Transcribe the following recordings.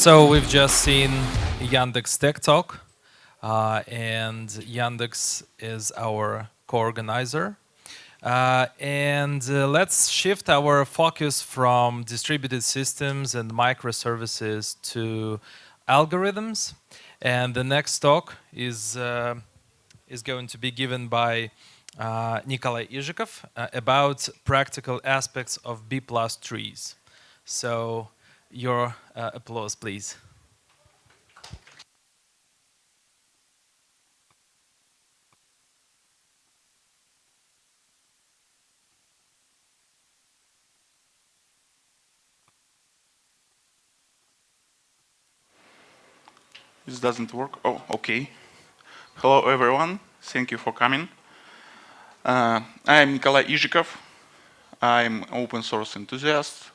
So we've just seen Yandex Tech Talk, and Yandex is our co-organizer. Let's shift our focus from distributed systems and microservices to algorithms. And the next talk is going to be given by Nikolay Izhikov about practical aspects of B+ trees. So your applause, please. This doesn't work. Oh, okay. Hello, everyone. Thank you for coming. I'm Nikolay Izhikov. I'm open source enthusiast.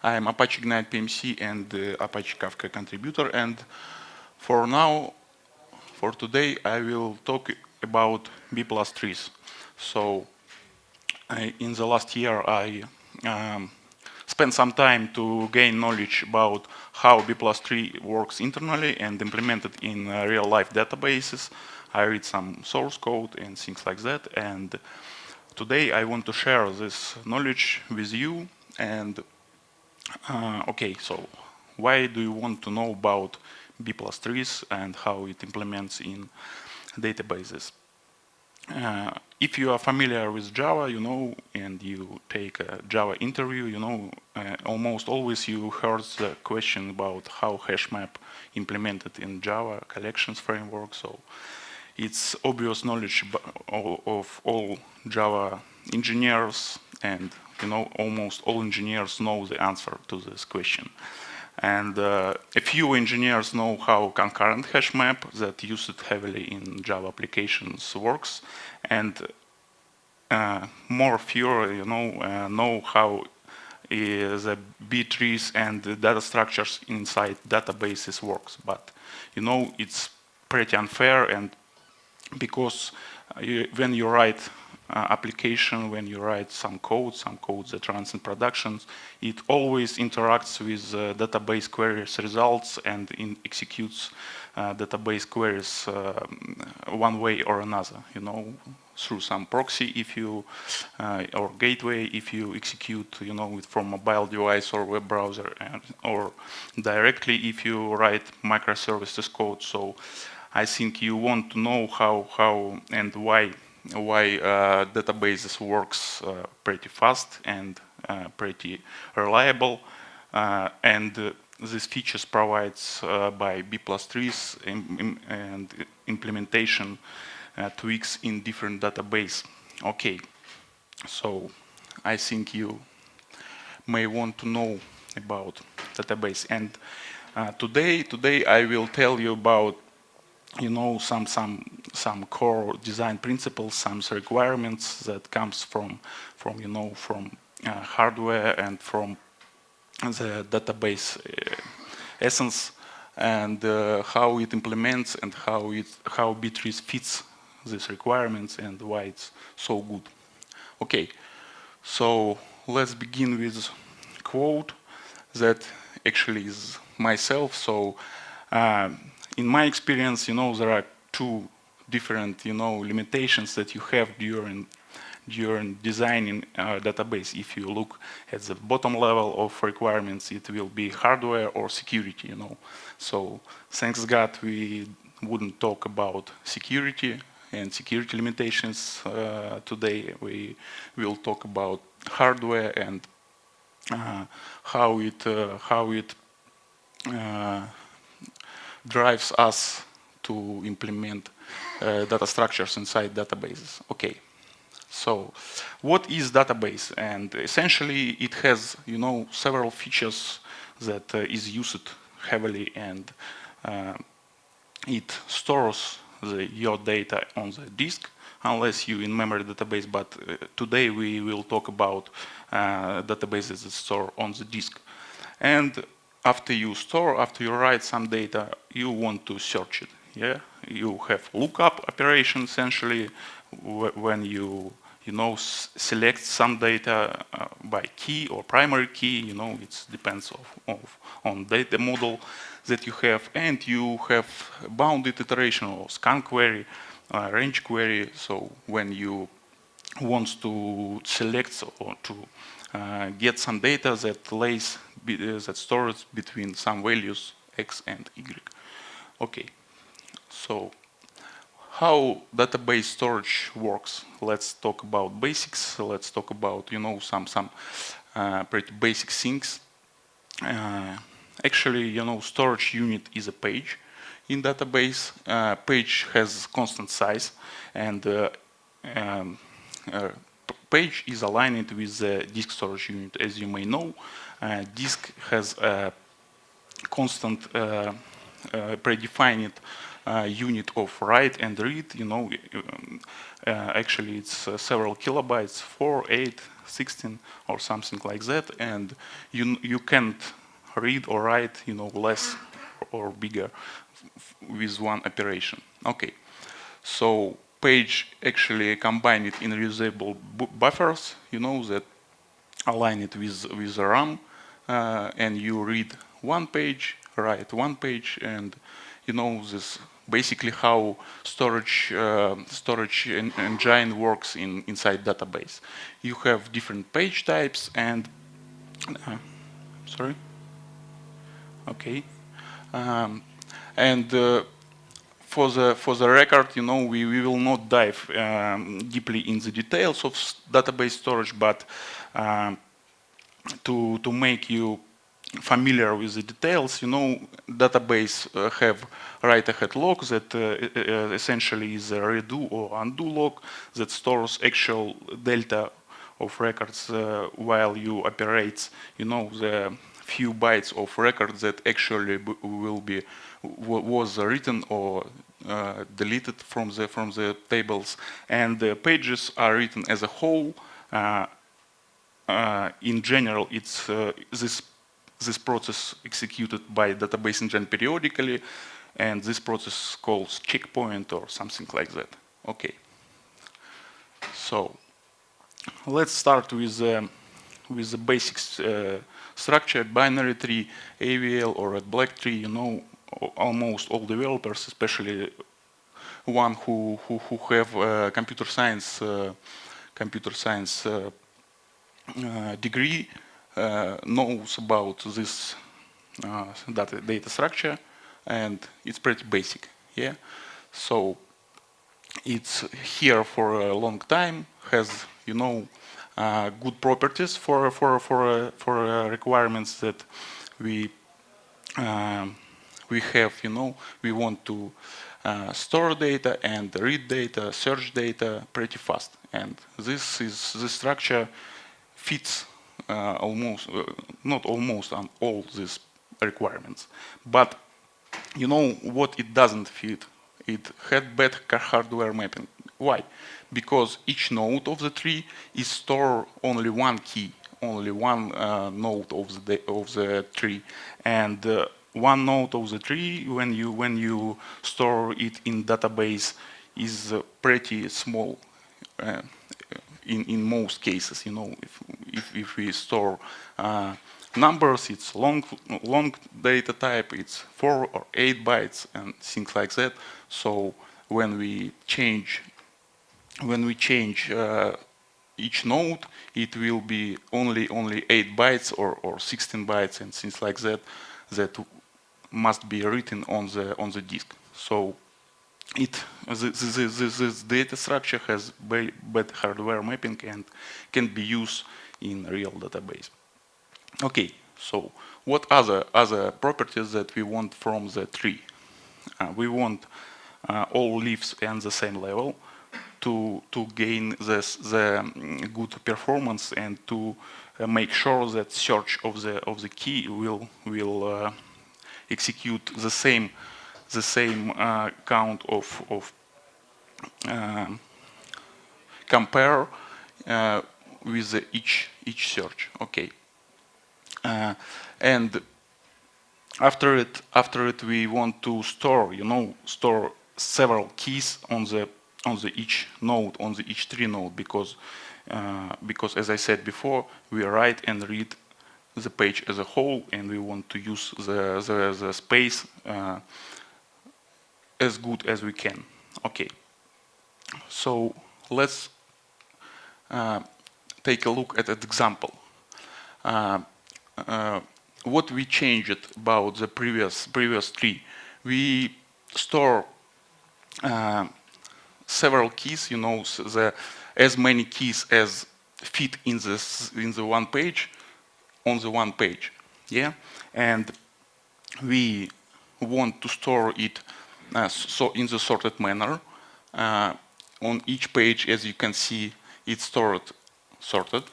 I'm Apache Ignite PMC and Apache Kafka contributor. And for now, for today, I will talk about B+ trees. So in the last year, I spent some time to gain knowledge about how B+ tree works internally and implemented in real-life databases. I read some source code and things like that. And today I want to share this knowledge with you. And okay, so why do you want to know about B+ trees and how it implements in databases? If you are familiar with Java, you know, and you take a Java interview, you know, almost always you heard the question about how hash map implemented in Java collections framework. So it's obvious knowledge of all Java engineers, and you know, almost all engineers know the answer to this question. And a few engineers know how concurrent hash map that used heavily in Java applications works, and more fewer, you know how the B trees and the data structures inside databases works. But you know, it's pretty unfair, and because when you write application, when you write some code that runs in productions, it always interacts with database queries results and executes database queries one way or another, you know, through some proxy if you or gateway if you execute, you know, from mobile device or web browser, or directly if you write microservices code. So I think you want to know how and why databases works pretty fast and pretty reliable, and these features provides by B+ trees and implementation tweaks in different database. Okay, so I think you may want to know about database, and today I will tell you about, you know, some core design principles, some requirements that comes from you know, from hardware and from the database essence, and how it implements and how B-trees fits these requirements and why it's so good. Okay, so let's begin with quote that actually is myself. So in my experience, you know, there are two different, you know, limitations that you have during designing a database. If you look at the bottom level of requirements, it will be hardware or security, you know. So thanks God we wouldn't talk about security and security limitations today. We will talk about hardware and how it drives us to implement data structures inside databases. Okay, so what is database? And essentially it has, you know, several features that is used heavily, and it stores your data on the disk unless you in memory database, but today we will talk about databases that store on the disk. And after you write some data, you want to search it. Yeah, you have lookup operation essentially when you select some data by key or primary key. It depends on data model that you have, and you have bounded iteration or scan query, range query. So when you want to select or to get some data that stores between some values x and y. Okay, so how database storage works. Let's talk about basics. Let's talk about some pretty basic things. Actually, storage unit is a page in database. Page has constant size, and page is aligned with the disk storage unit. As you may know, disk has a constant predefined unit of write and read. Actually it's several kilobytes, 4, 8, 16 or something like that, and you can't read or write less or bigger with one operation. Okay, so page actually combine it in reusable buffers, that align it with the RAM, and you read one page, write one page, and this basically how storage engine works inside database. You have different page types and sorry. Okay, and for the record, we will not dive deeply in the details of database storage, but to make you familiar with the details, database have write-ahead log that essentially is a redo or undo log that stores actual delta of records while you operate, the few bytes of records that actually was written or deleted from the tables, and the pages are written as a whole. In general, it's this process executed by database engine periodically, and this process calls checkpoint or something like that. Okay. So let's start with the basic structure: binary tree, AVL, or red black tree. Almost all developers, especially one who have computer science degree, knows about this data structure, and it's pretty basic. Yeah, so it's here for a long time, has good properties for requirements that we have. We want to store data and read data, search data pretty fast, and this structure fits almost, not almost, on all these requirements. But what it doesn't fit? It had bad hardware mapping. Why? Because each node of the tree is store only one key, only one node of the tree, and one node of the tree, when you store it in database, is pretty small. In most cases, if we store numbers, it's long data type, it's 4 or 8 bytes and things like that. So when we change each node, it will be only 8 bytes or 16 bytes and things like that must be written on the disk. So this data structure has bad hardware mapping and can be used in real database. Okay, so what other properties that we want from the tree? We want all leaves at the same level to gain the good performance and to make sure that search of the key will execute the same count of compare with each search. Okay, and after it we want to store several keys on the each node, on the each tree node, because as I said before, we write and read the page as a whole, and we want to use the space as good as we can. Okay, so let's take a look at an example. What we changed about the previous tree? We store several keys, as many keys as fit in the one page, on the one page, yeah, and we want to store it so in the sorted manner. On each page, as you can see, it's sorted,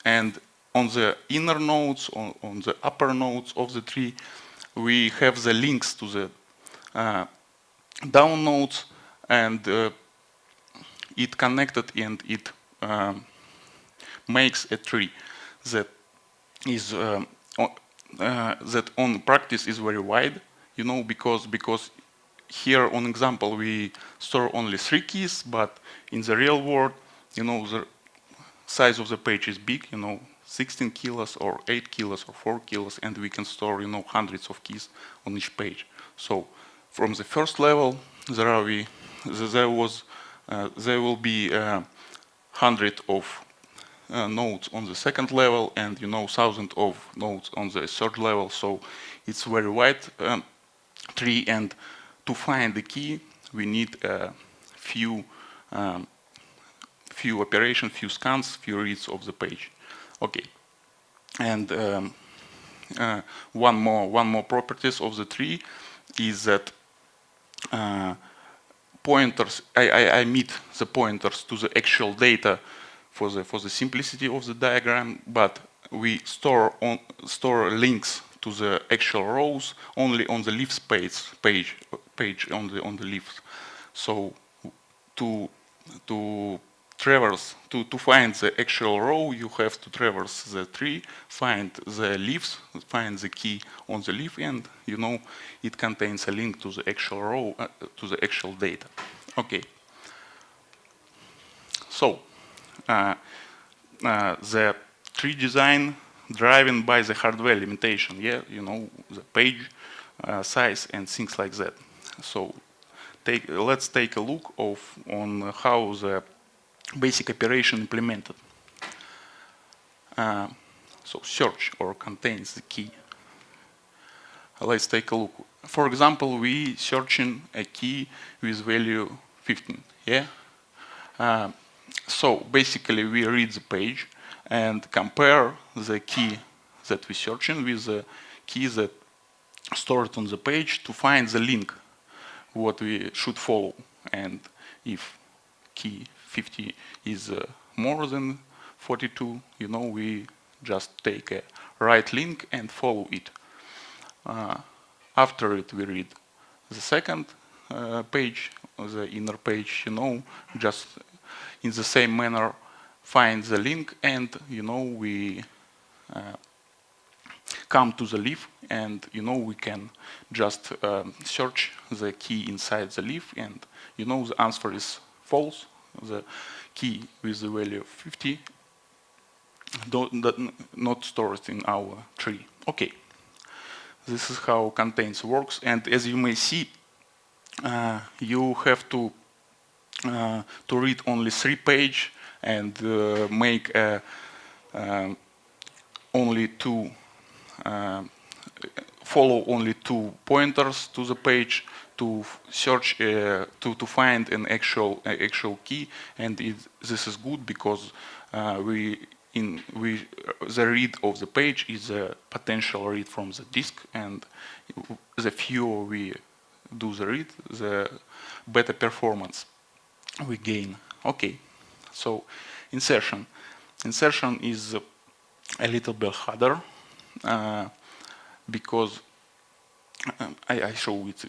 and on the inner nodes, on the upper nodes of the tree, we have the links to the down nodes, and it connected, and it makes a tree that is that on practice is very wide, because here on example we store only 3 keys, but in the real world, the size of the page is big, 16 kilos or 8 kilos or 4 kilos, and we can store, hundreds of keys on each page. So from the first level, there will be 100 of nodes on the second level, and 1,000 of nodes on the third level. So it's very wide tree, and to find the key, we need a few operations, few scans, few reads of the page. Okay, and one more properties of the tree is that pointers. I meet the pointers to the actual data for the simplicity of the diagram, but we store links to the actual rows only on the leaves page on the leaves. So to traverse, to find the actual row, you have to traverse the tree, find the leaves, find the key on the leaf, and it contains a link to the actual row, to the actual data. Okay. So the tree design driven by the hardware limitation, yeah, the page size and things like that. So let's take a look on how the basic operation implemented. So search or contains the key. Let's take a look. For example, we searching a key with value 15. Yeah. So basically, we read the page and compare the key that we searching with the key that stored on the page to find the link what we should follow. And if key 50 is more than 42, we just take a right link and follow it. After it, we read the second page, the inner page, just in the same manner find the link, and we come to the leaf, and we can just search the key inside the leaf, and the answer is false. The key with the value of 50 not stored in our tree. Okay, this is how contains works, and as you may see, you have to read only 3 pages and make only 2 follow only 2 pointers to the page to search to find an actual key, and this is good because the read of the page is a potential read from the disk, and the fewer we do the read, the better performance we gain. Okay, so insertion is a little bit harder because I show it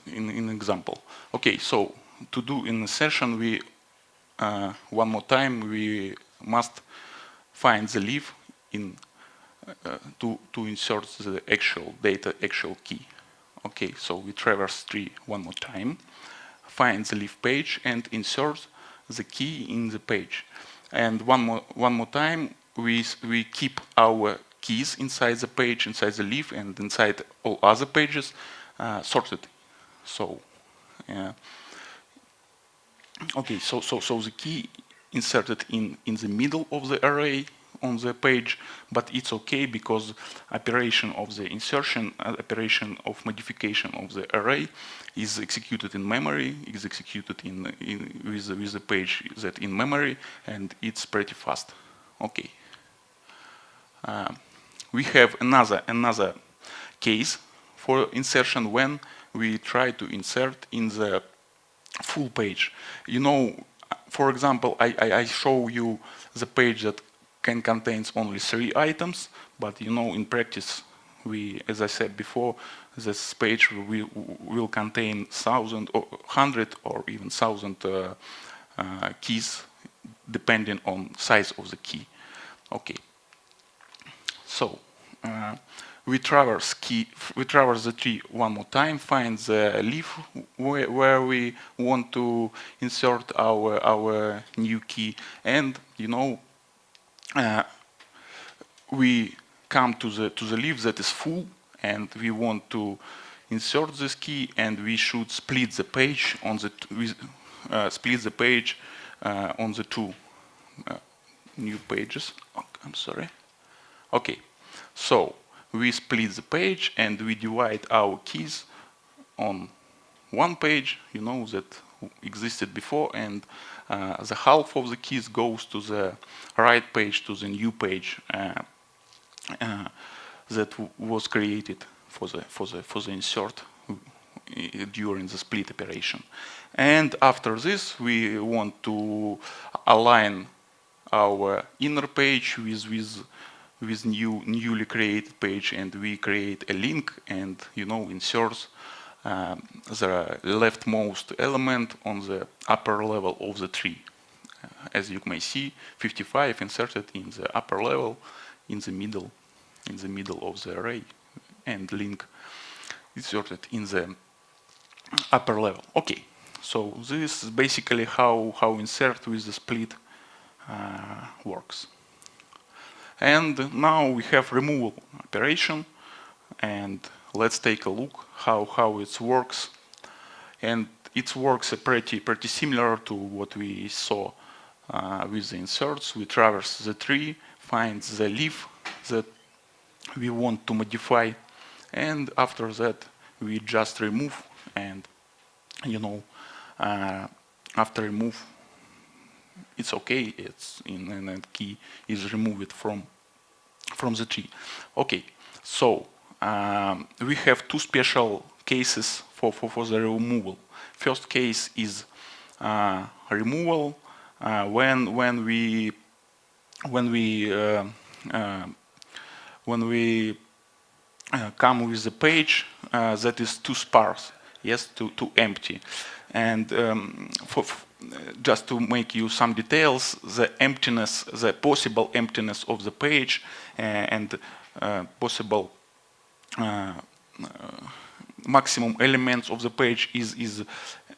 in an example. Okay, so to do insertion, we one more time we must find the leaf in to insert the actual data, actual key. Okay, so we traverse tree one more time, find the leaf page and insert the key in the page. And one more time, we keep our keys inside the page, inside the leaf, and inside all other pages sorted. So, okay, so the key inserted in the middle of the array on the page, but it's okay because operation of the insertion, operation of modification of the array is executed in memory, is executed with the page that in memory, and it's pretty fast. Okay. We have another case for insertion when we try to insert in the full page. You know, for example, I show you the page that can contains only 3 items, but you know, in practice, as I said before, this page will contain 1,000 or 100 or even 1,000 keys, depending on size of the key. Okay. So we traverse the tree one more time, find the leaf where we want to insert our new key, and you know, we come to the leaf that is full, and we want to insert this key, and we should split the page on the on the 2 new pages. Oh, I'm sorry. Okay, so we split the page and we divide our keys on one page, you know, that existed before, and the half of the keys goes to the right page, to the new page that was created for the insert during the split operation. And after this, we want to align our inner page with newly created page, and we create a link and, you know, insert the leftmost element on the upper level of the tree. As you may see, 55 inserted in the upper level, in the middle of the array, and link inserted in the upper level. Okay, so this is basically how insert with the split works. And now we have removal operation, and let's take a look how it works. And it works pretty similar to what we saw with the inserts. We traverse the tree, find the leaf that we want to modify, and after that we just remove, and you know, after remove, it's okay. It's in key is removed from the tree. Okay, so we have 2 special cases for the removal. First case is removal when we come with a page that is too sparse, yes, too empty. And just to make you some details, the possible emptiness of the page and possible maximum elements of the page is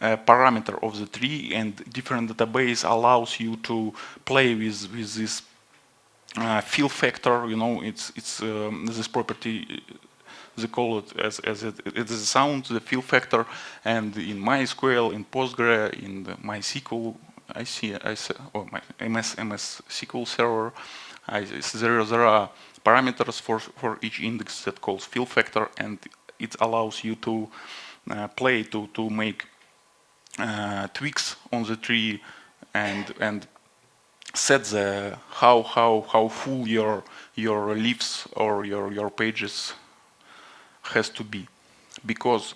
a parameter of the tree, and different database allows you to play with this fill factor. You know, it's this property. They call it as it is a sound, the fill factor, and in MySQL, in Postgre, in the MySQL, or my MS SQL server, there are parameters for each index that calls fill factor, and it allows you to play to make tweaks on the tree and set the how full your leaves or your pages has to be. Because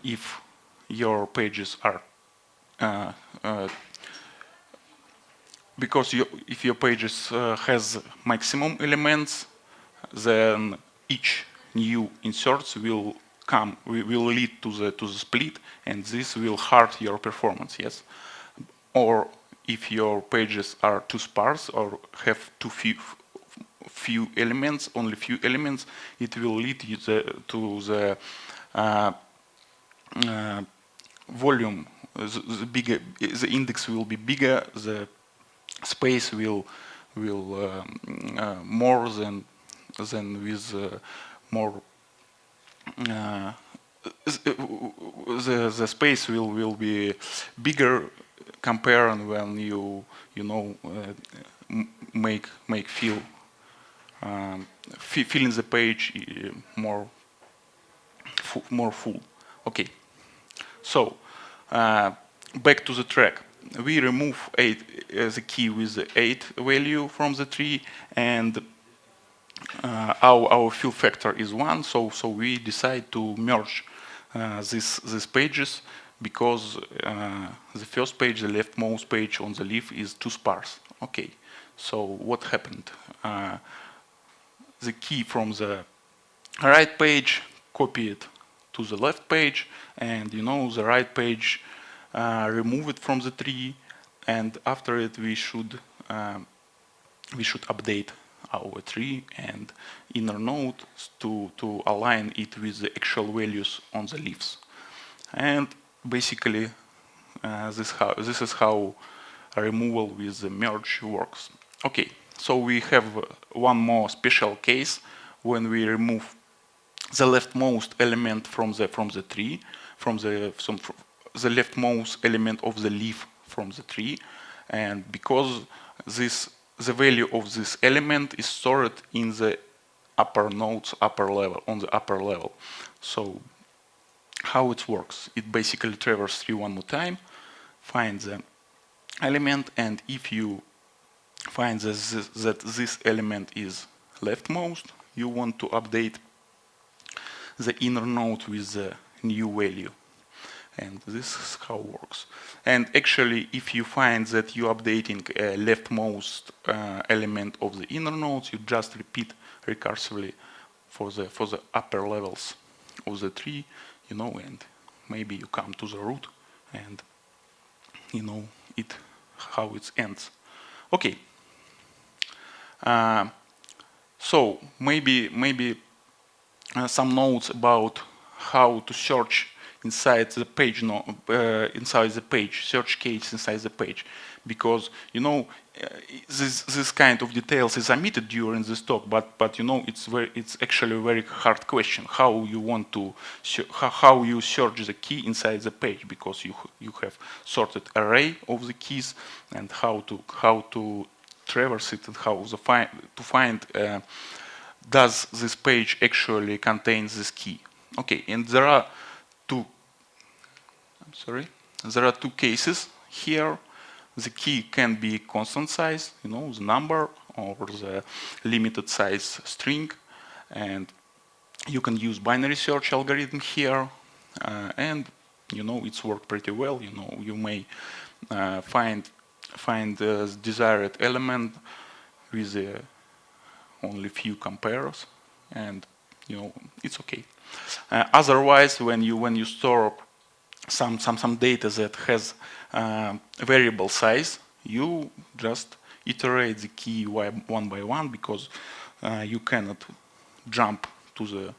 if your pages are if your pages has maximum elements, then each new inserts will lead to the split, and this will hurt your performance. Yes, or if your pages are too sparse or have too few elements, only few elements, it will lead you to the volume the index will be bigger, the space will more than with more the space will be bigger compared when you make filling the page more full. Okay, so back to the track. We remove the key with the 8 value from the tree, and our fill factor is 1. So we decide to merge these pages because the first page, the leftmost page on the leaf, is too sparse. Okay, so what happened? The key from the right page, copy it to the left page, and the right page, remove it from the tree, and after it we should update our tree and inner node to align it with the actual values on the leaves. And basically this is how a removal with the merge works. Okay, so we have one more special case when we remove the leftmost element from the tree, the leftmost element of the leaf from the tree, and because the value of this element is stored in the upper nodes, on the upper level. So how it works? It basically traverses tree one more time, finds the element, and if you find that this element is leftmost, you want to update the inner node with the new value. And this is how it works. And actually, if you find that you're updating a leftmost element of the inner nodes, you just repeat recursively for the upper levels of the tree, and maybe you come to the root, and how it ends. Okay. So maybe some notes about how to search inside the page, search case inside the page, because this kind of details is omitted during this talk, but it's actually a very hard question how you want to how you search the key inside the page, because you have sorted array of the keys, and how to traverse it, and how to find does this page actually contain this key. Okay, and there are two cases here. The key can be constant size, the number, or the limited size string, and you can use binary search algorithm here, and it's worked pretty well. You may find the desired element with only few compares, and it's okay. Otherwise, when you store some data that has variable size, you just iterate the key one by one, because you cannot jump to the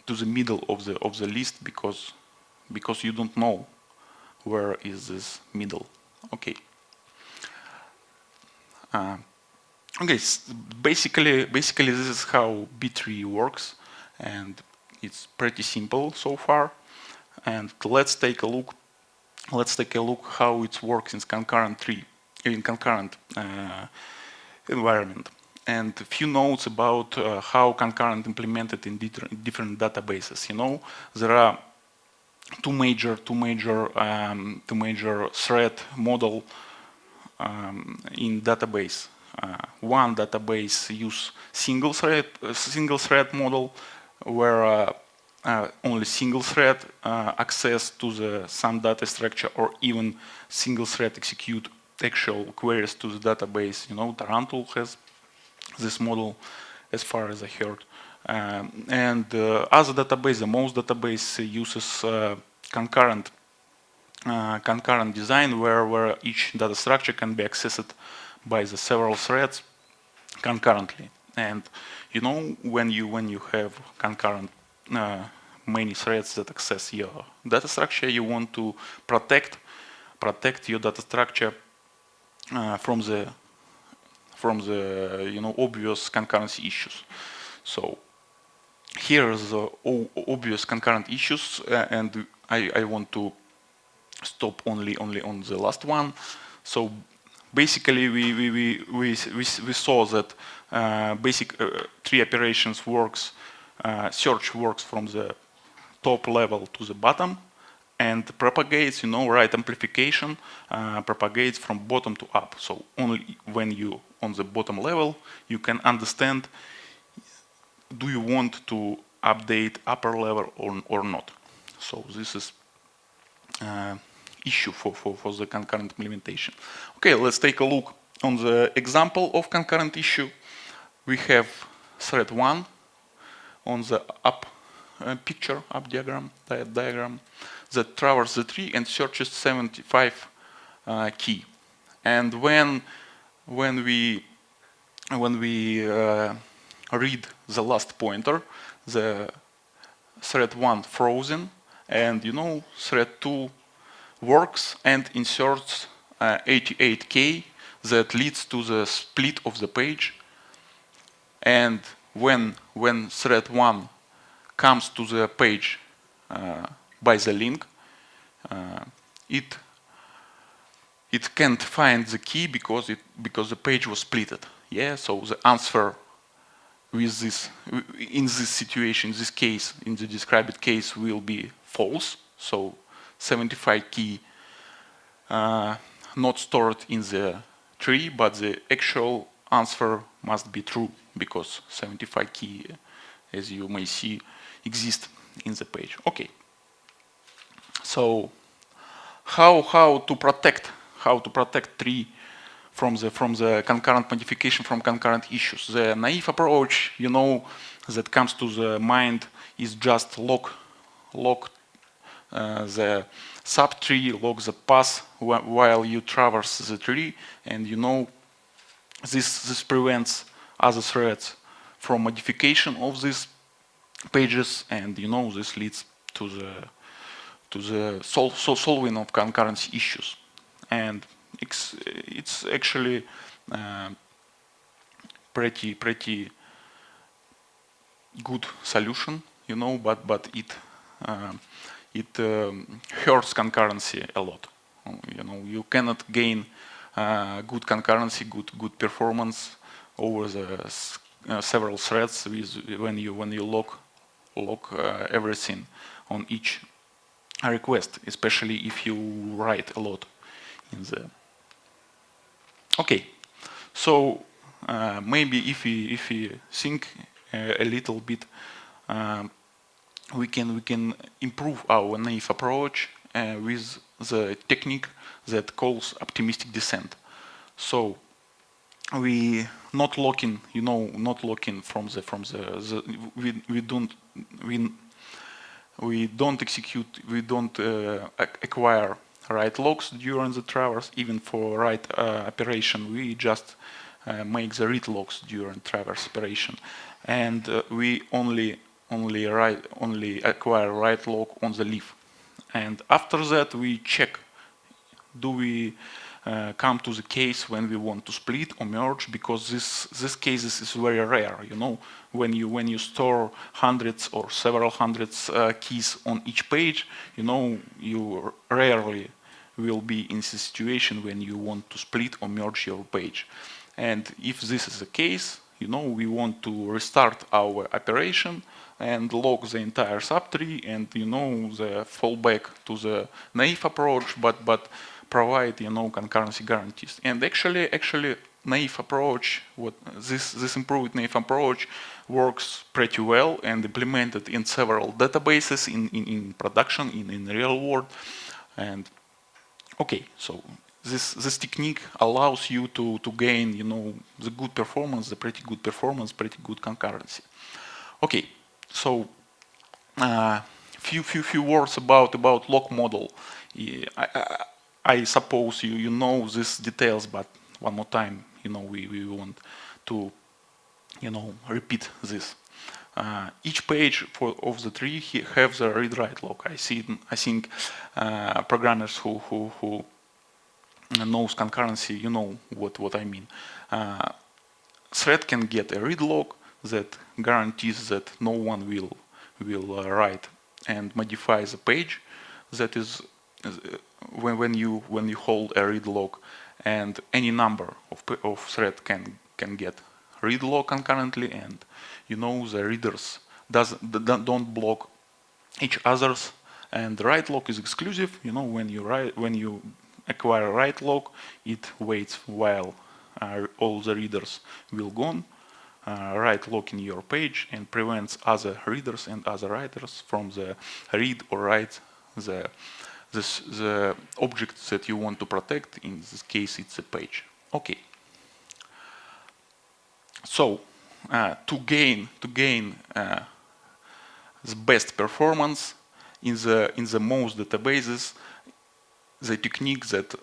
to the middle of the list, because you don't know where is this middle. Okay. Okay. Basically, this is how B-tree works, and it's pretty simple so far. And let's take a look how it works in concurrent environment. And a few notes about how concurrent implemented in different databases. There are two major thread model in database. One database use single thread model, where only single thread access to some data structure, or even single thread execute actual queries to the database. Tarantul has this model, as far as I heard. And other database, the most database uses concurrent design, where each data structure can be accessed by the several threads concurrently. And when you have concurrent many threads that access your data structure. You want to protect your data structure from the obvious concurrency issues. So here are the obvious concurrent issues, and I want to stop only on the last one. So basically, we saw that basic tree operations works. Search works from the top level to the bottom, and propagates. Right amplification propagates from bottom to up. So only when you on the bottom level, you can understand: do you want to update upper level or not? So this is issue for the concurrent implementation. Okay, let's take a look on the example of concurrent issue. We have thread 1 on the up picture, up diagram that traverses the tree and searches 75 key. And when we read the last pointer, the thread 1 frozen, and thread 2 works and inserts 88k that leads to the split of the page. And when thread 1 comes to the page by the link, it can't find the key because the page was splitted. Yeah, so the answer with this in this situation, this case, in the described case, will be false. So 75 key not stored in the tree, but the actual answer must be true because 75 key, as you may see, exist in the page. Okay. So how to protect tree from the concurrent modification, from concurrent issues? The naive approach, that comes to the mind is just lock the subtree, lock the path while you traverse the tree, and this prevents other threads from modification of these pages, and this leads to the solving of concurrency issues. And it's actually pretty good solution, but it hurts concurrency a lot. You cannot gain good concurrency, good performance over the several threads when you lock everything on each request, especially if you write a lot in the. Okay, so maybe if we think a little bit, we can improve our naive approach with the technique that calls optimistic descent. So we not locking from the we don't execute, we don't acquire write locks during the traverse. Even for write operation, we just make the read locks during traverse operation, and we only acquire write lock on the leaf. And after that, we check: do we come to the case when we want to split or merge? Because this cases is very rare. When you store hundreds or several hundreds keys on each page, you rarely will be in this situation when you want to split or merge your page. And if this is the case, we want to restart our operation and lock the entire subtree, and the fallback to the naive approach, but provide concurrency guarantees. And actually naive approach, this improved naive approach works pretty well and implemented in several databases in production, in real world. And okay, so this technique allows you to gain the good performance, the pretty good performance, pretty good concurrency. Okay, so few words about lock model. I suppose you know these details, but one more time, we want to repeat this. each page of the tree have the read-write log. I think programmers who knows concurrency, you know what I mean. Thread can get a read log that guarantees that no one will write and modify the page. That is when you hold a read log, and any number of thread can get read log concurrently, and you know the readers don't block each others, and the write log is exclusive. You know, when you acquire a write log, it waits while all the readers will gone, write log in your page, and prevents other readers and other writers from the read or write the object that you want to protect. In this case, it's a page. Okay. So to gain the best performance in the most databases, the technique that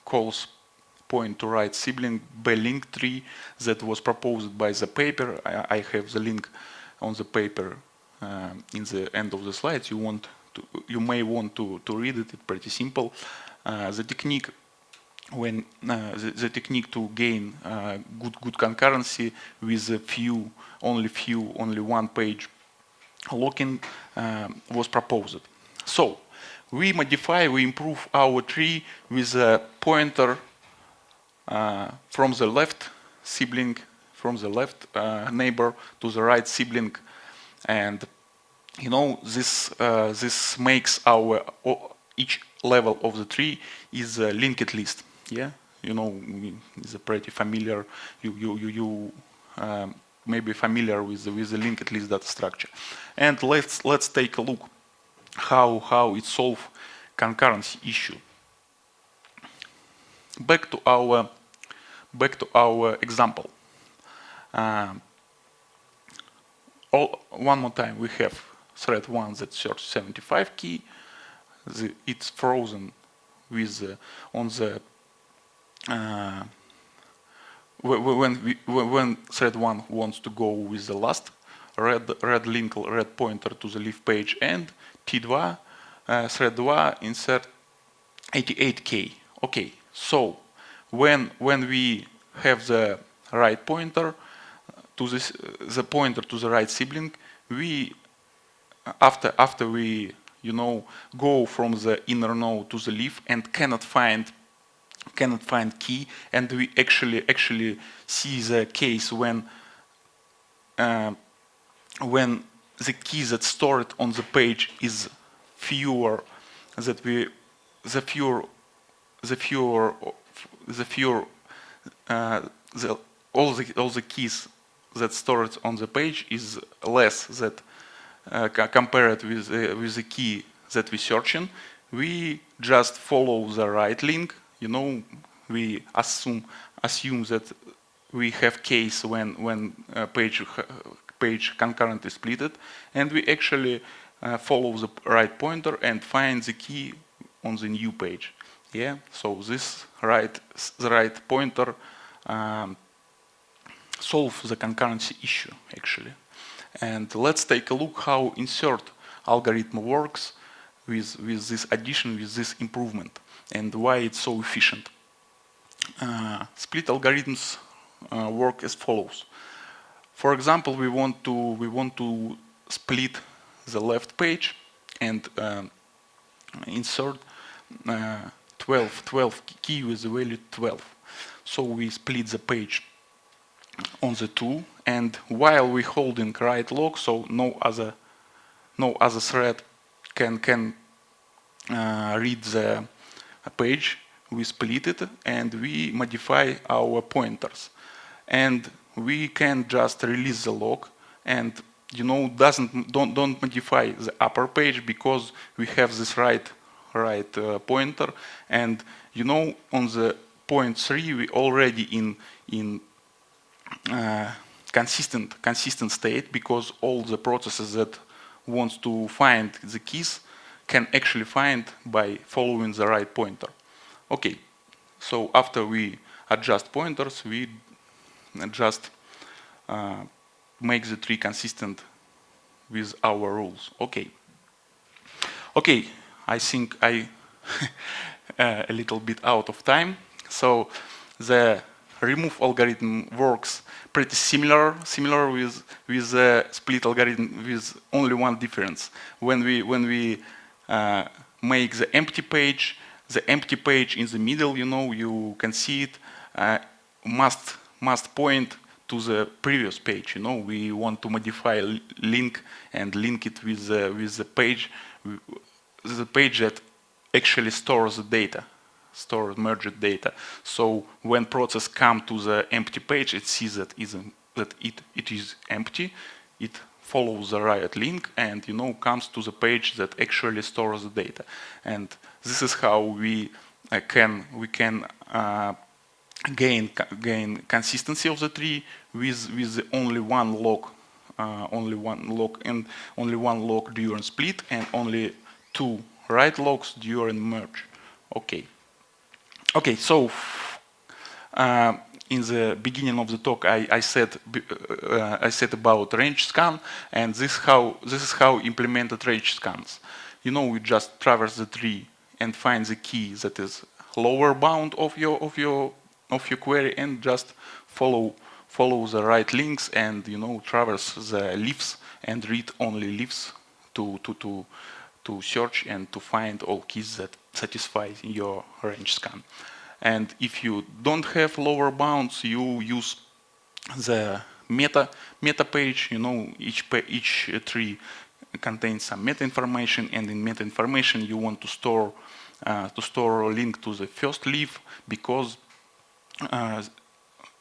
calls point to write sibling by link tree that was proposed by the paper. I have the link on the paper in the end of the slides. You may want to read it. It's pretty simple. The technique the technique to gain good concurrency with only one page locking was proposed. So we improve our tree with a pointer from the left sibling, from the left neighbor to the right sibling, and you know this makes our each level of the tree is a linked list. Yeah, you know, it's a pretty familiar. You may be familiar with the linked list data structure, and let's take a look how it solves concurrency issue. Back to our example. One more time, we have thread 1 that search 75 key. It's frozen with on the when thread 1 wants to go with the last red link, red pointer to the leaf page, and T2 thread 2 insert 88k. Okay, so when we have the right pointer to the pointer to the right sibling, we after we go from the inner node to the leaf and cannot find key, and we actually see the case when the key that's stored on the page is fewer, all the keys that stored on the page is less that compared with the key that we searching. We just follow the right link. You know, we assume that we have case when page concurrently splitted, and we actually follow the right pointer and find the key on the new page. Yeah, so the right pointer solves the concurrency issue actually. And let's take a look how insert algorithm works with this addition, with this improvement, and why it's so efficient. Split algorithms work as follows. For example, we want to split the left page and insert 12 key with the value 12. So we split the page on the 2, and while we holding write log, so no other thread can read the page, we split it and we modify our pointers, and we can just release the log, and don't modify the upper page because we have this right pointer, and on the point 3 we already in consistent state, because all the processes that wants to find the keys can actually find by following the right pointer. Okay, so after we adjust pointers, we adjust make the tree consistent with our rules. Okay. Okay, I think I a little bit out of time. So the remove algorithm works pretty similar with the split algorithm, with only one difference. When we make the empty page in the middle, you can see it must point to the previous page. We want to modify link and link it with the page that actually stores the data, stores merged data. So when process come to the empty page, it sees that it is empty. It follows the right link and comes to the page that actually stores the data. And this is how we can gain consistency of the tree with only one lock, and only one lock during split, and only two write locks during merge. Okay. Okay. So in the beginning of the talk, I said about range scan, and this is how implemented range scans. We just traverse the tree and find the key that is lower bound of your query, and just follow the right links, and traverse the leaves and read only leaves to search and to find all keys that satisfy your range scan. And if you don't have lower bounds, you use the meta page. Each tree contains some meta information, and in meta information you want to store a link to the first leaf, because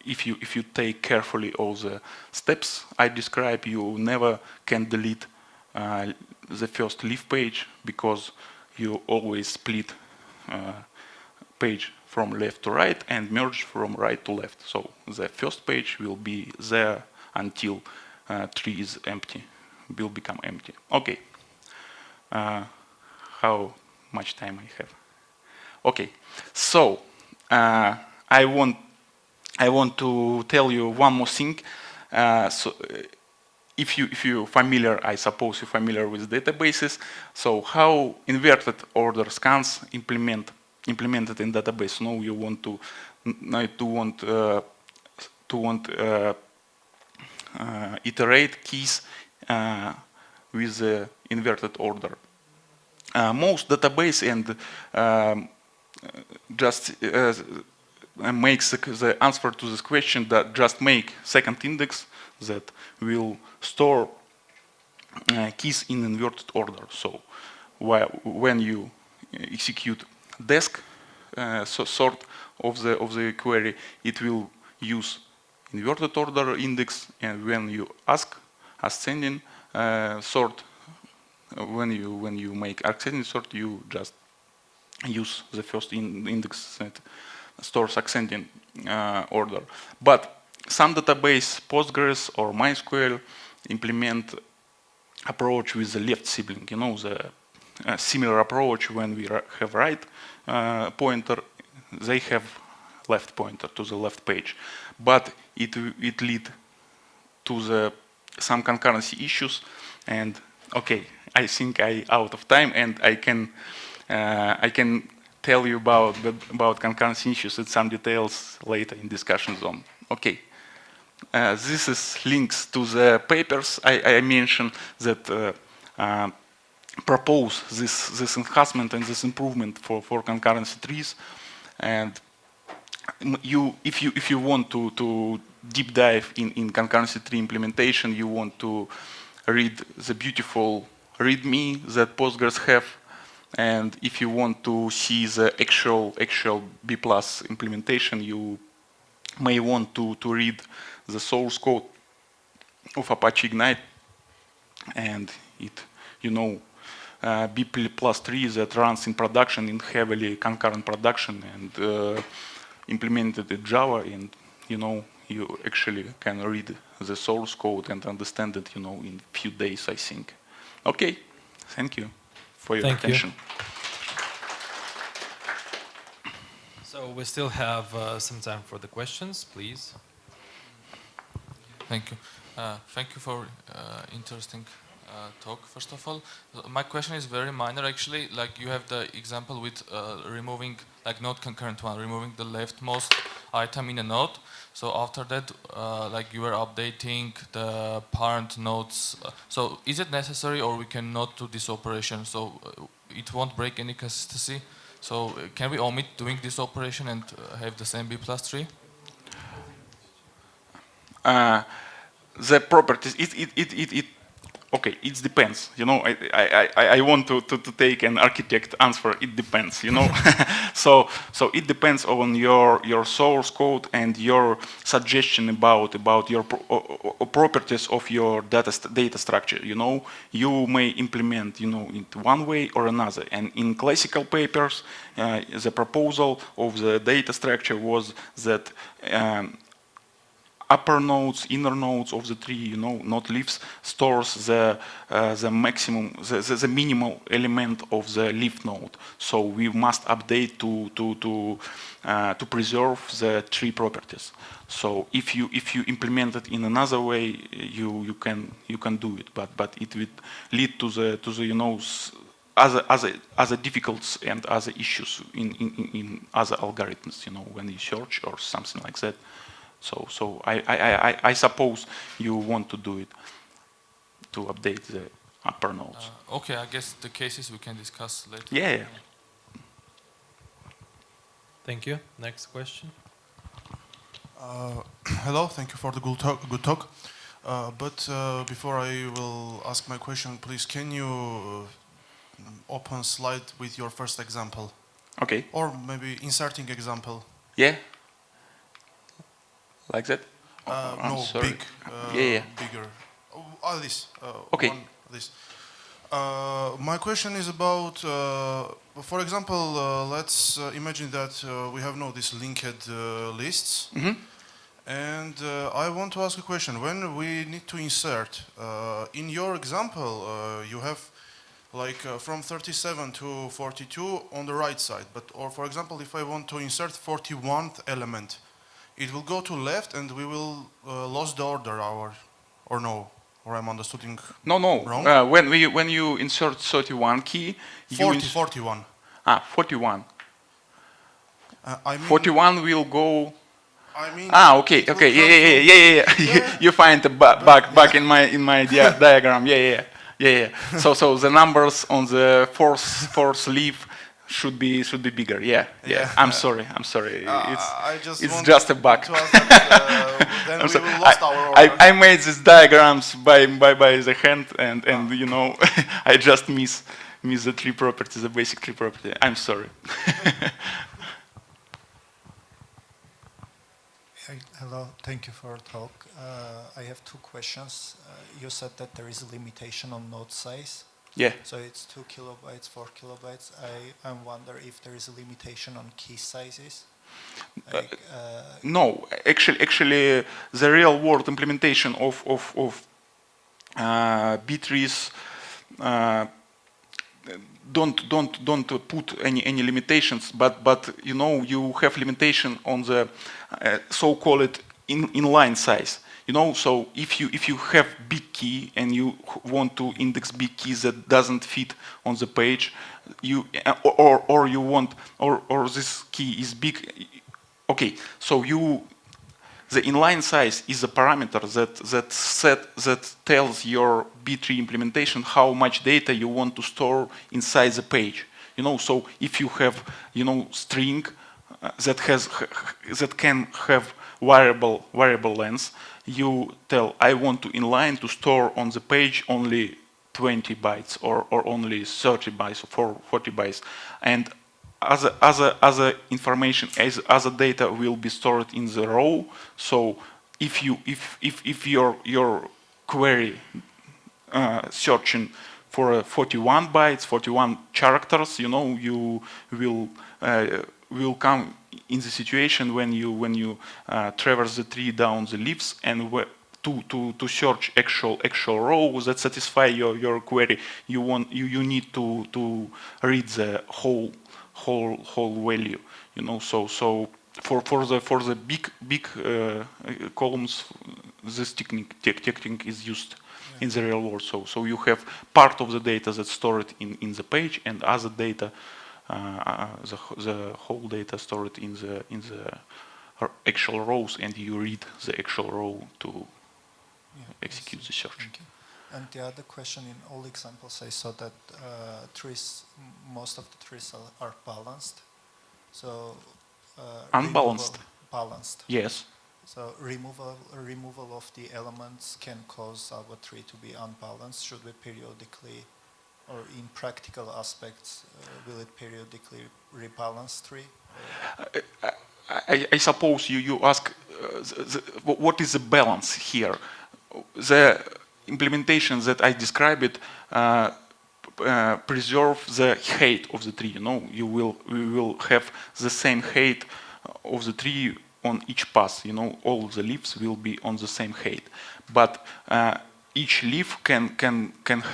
if you take carefully all the steps I describe, you never can delete the first leaf page, because you always split page from left to right and merge from right to left. So the first page will be there until tree is empty, will become empty. Okay. How much time I have? Okay. So I want to tell you one more thing. If you're familiar, I suppose you're familiar with databases. So how inverted order scans implemented in database? You want to iterate keys with the inverted order. Most database and just makes the answer to this question that just make second index that will store keys in inverted order. So when you execute desk sort of the query, it will use inverted order index, and when you ask ascending sort, when you make ascending sort, you just use the first index that stores ascending order. But some database, Postgres or MySQL, implement approach with the left sibling. The similar approach. When we have right pointer, they have left pointer to the left page. But it lead to some concurrency issues. And okay, I think I out of time, and I can tell you about concurrency issues and some details later in discussion zone. Okay. This is links to the papers I mentioned that propose this enhancement and this improvement for concurrency trees. And if you want to deep dive in concurrency tree implementation, you want to read the beautiful README that Postgres have. And if you want to see the actual B+ implementation, you may want to read the source code of Apache Ignite, and it, B+ tree that runs in production, in heavily concurrent production, and implemented in Java, and you actually can read the source code and understand it, in few days, I think. Okay, thank you for your attention. So we still have some time for the questions, please. Thank you. Thank you for interesting talk, first of all. My question is very minor, actually. Like, you have the example with removing, like, node concurrent one, removing the leftmost item in a node. So after that, like, you were updating the parent nodes. So is it necessary, or we cannot do this operation? So it won't break any consistency. So can we omit doing this operation and have the same b+3? The properties, okay, it depends. You know, I want to take an architect answer. It depends. You know, so it depends on your source code and your suggestion about your properties of your data structure. You know, you may implement, you know, in one way or another. And in classical papers, the proposal of the data structure was that upper nodes, inner nodes of the tree, you know, not leaves, stores the maximum, the minimal element of the leaf node. So we must update to preserve the tree properties. So if you implement it in another way, you can do it, but it would lead to the you know, other difficulties and other issues in other algorithms, you know, when you search or something like that. So I suppose you want to do it to update the upper nodes. Okay, I guess the cases we can discuss later. Yeah. Thank you. Next question. Hello, thank you for the good talk. But before I will ask my question, please, can you open slide with your first example? Okay. Or maybe inserting example. Yeah. Like that? No, sorry. big. Bigger. This. Okay. This. My question is about, for example, let's imagine that we have these linked lists. Mm-hmm. And I want to ask a question. When we need to insert, in your example, you have like from 37 to 42 on the right side. Or for example, if I want to insert 41th element, it will go to left and we will lose the order or no? Or I'm understanding wrong? When you insert 31 key, 41. 41. I mean, 41 will go. I mean. Okay. Yeah. You find the bug in my diagram. Yeah. So the numbers on the fourth leaf should be bigger. Yeah. I'm sorry. It's just a bug. Then we will lost our order. I made these diagrams by the hand, and you know, I just miss the tree property, the basic tree property. I'm sorry. Hello, thank you for your talk. I have two questions. You said that there is a limitation on node size. Yeah. So it's 2 kilobytes, 4 kilobytes. I wonder if there is a limitation on key sizes. Like, no, actually, the real world implementation of B trees don't put any limitations, but you know, you have limitation on the so-called inline size. You know, so if you have big key and you want to index big key that doesn't fit on the page, you or you want or this key is big. Okay, so the inline size is a parameter that tells your B-tree implementation how much data you want to store inside the page. You know, so if you have, you know, string that can have variable length, you tell I want to inline to store on the page only 20 bytes or only 30 bytes or 40 bytes, and other information, other data will be stored in the row. So if your query searching for 41 bytes, 41 characters, you know, you will come in the situation when you traverse the tree down the leaves and to search actual row that satisfy your query, you need to read the whole value, you know. So for the big columns, this technique is used in the real world. So you have part of the data that's stored in the page, and other data, the whole data stored in the actual rows, and you read the actual row to execute the search. Thank you. And the other question, in all examples, I saw that trees, most of the trees are balanced. So Unbalanced? Balanced. Yes. So removal of the elements can cause our tree to be unbalanced. Should we periodically, or in practical aspects, will it periodically rebalance tree? I suppose you ask what is the balance here. The implementation that I described preserve the height of the tree. We will have the have height of the tree on each pass. All the leaves will be on the same height, but each leaf can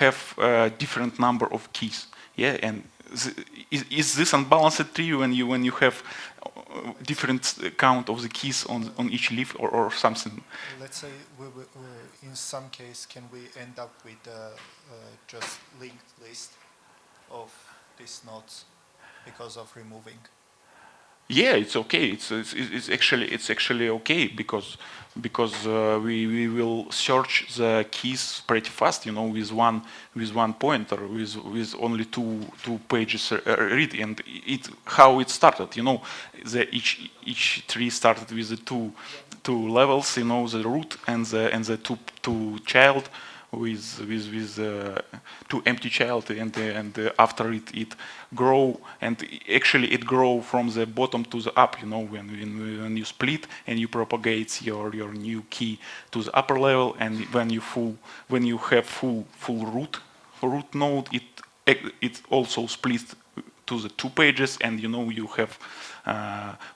have a different number of keys. Yeah, and is this unbalanced tree when you have different count of the keys on each leaf or something? Let's say in some case, can we end up with just linked list of these nodes because of removing? Yeah, it's okay. It's actually okay because we will search the keys pretty fast. With one pointer, with only two pages read, and how it started. Each tree started with the two levels. The root and the two child with two empty child, and after it grow, and actually it grow from the bottom to the up. When you split and you propagate your new key to the upper level, and when you have full root node, it also splits to the 2 pages, and you have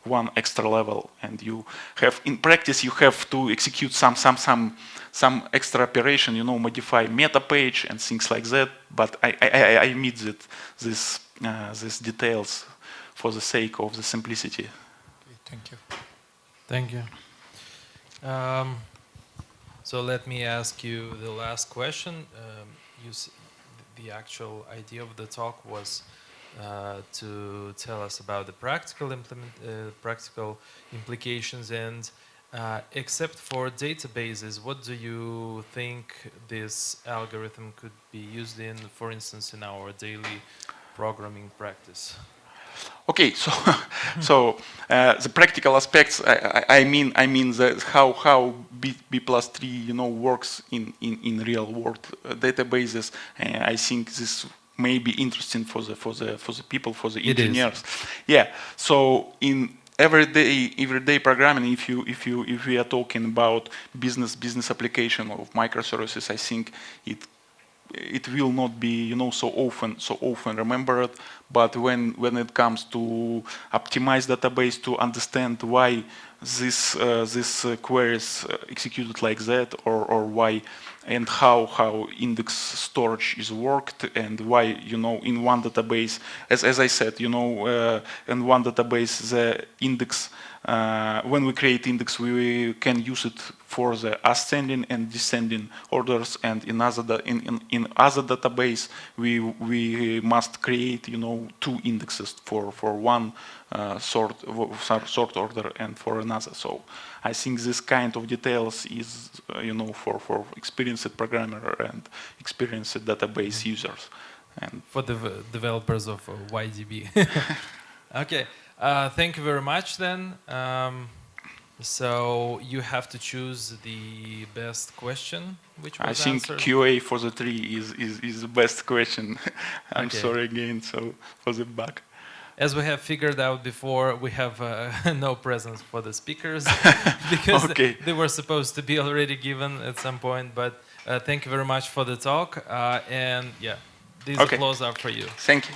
one extra level, and you have in practice you have to execute some extra operation, modify meta page and things like that. But I omit these details for the sake of the simplicity. Okay, thank you. Thank you. So let me ask you the last question. The actual idea of the talk was to tell us about the practical implications, and except for databases, what do you think this algorithm could be used in, for instance, in our daily programming practice? Okay, so the practical aspects. I mean that how B+3 works in real world databases. I think this may be interesting for the people, for the engineers. Yeah. So in everyday programming, if we are talking about business application of microservices, I think it will not be so often remembered. But when it comes to optimize database, to understand why this queries executed like that, or why and how index storage is worked, and why in one database, as I said, in one database the index, when we create index, we can use it for the ascending and descending orders, and in other database we must create 2 indexes for one sort order and for another. So I think this kind of details is for experienced programmer and experienced database users, and for the developers of YDB. Okay, thank you very much then. So you have to choose the best question, which was I think answered. QA for the tree is the best question. I'm Okay. sorry again for the bug. As we have figured out before, we have no presents for the speakers because Okay. they were supposed to be already given at some point. But thank you very much for the talk. And yeah, these Okay. applause are for you. Thank you.